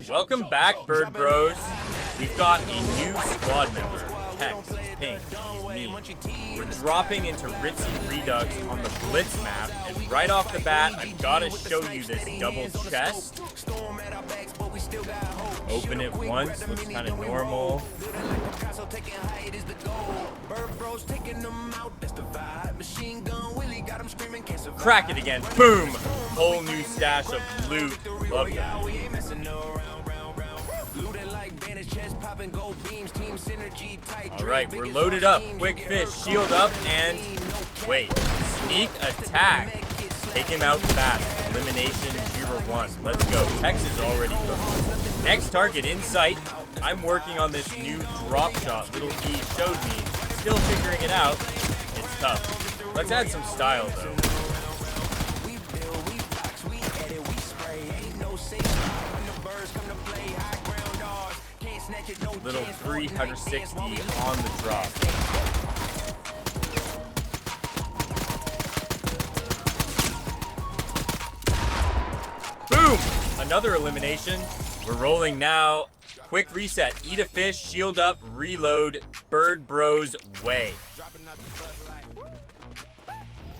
Welcome back, Bird Bros. We've got a new squad member. Hex, he's pink, he's me. We're dropping into Ritzy Redux on the Blitz map, and right off the bat, I've got to show you this double chest. Open it once, looks kind of normal. Crack it again, boom! Whole new stash of loot. Love that. Alright, we're loaded up. Quick fish, shield up, and wait. Sneak attack. Take him out fast. Elimination 0-1. Let's go. Hex is already cooked. Next target in sight. I'm working on this new drop shot. Little E showed me. Still figuring it out. It's tough. Let's add some style though. Little 360 on the drop. Boom! Another elimination. We're rolling now. Quick reset. Eat a fish, shield up, reload. Bird Bros way.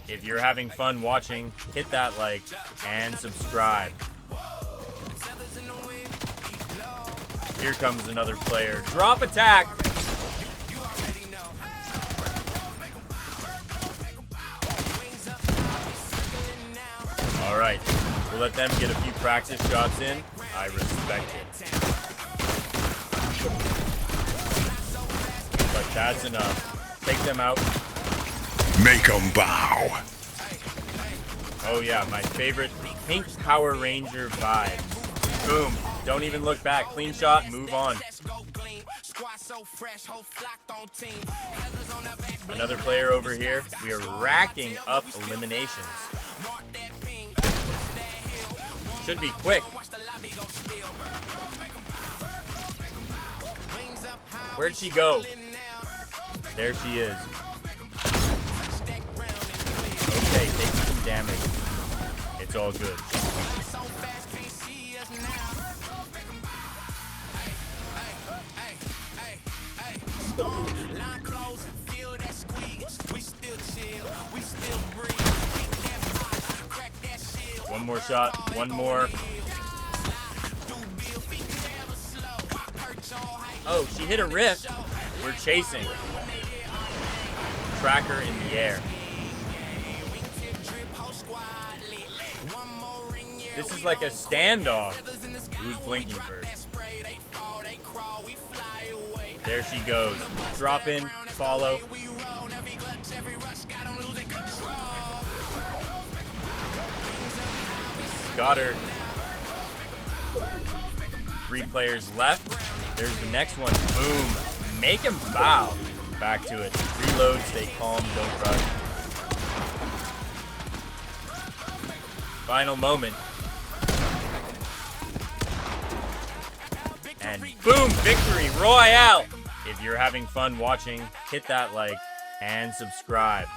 If you're having fun watching, hit that like and subscribe. Here comes another player. Drop attack. All right, we'll let them get a few practice shots in. I respect it. But that's enough. Take them out. Make them bow. Oh yeah, my favorite pink Power Ranger vibe. Boom. Don't even look back. Clean shot, move on. Another player over here. We are racking up eliminations. Should be quick. Where'd she go? There she is. Okay, taking some damage. It's all good. One more shot, one more. Oh, she hit a rift. We're chasing. Tracker in the air. This is like a standoff. Who's blinking first? There she goes. Drop in, follow. Got her. 3 players left. There's the next one. Boom. Make him bow. Back to it. Reload, stay calm, don't rush. Final moment. And boom, Victory Royale! If you're having fun watching, hit that like and subscribe.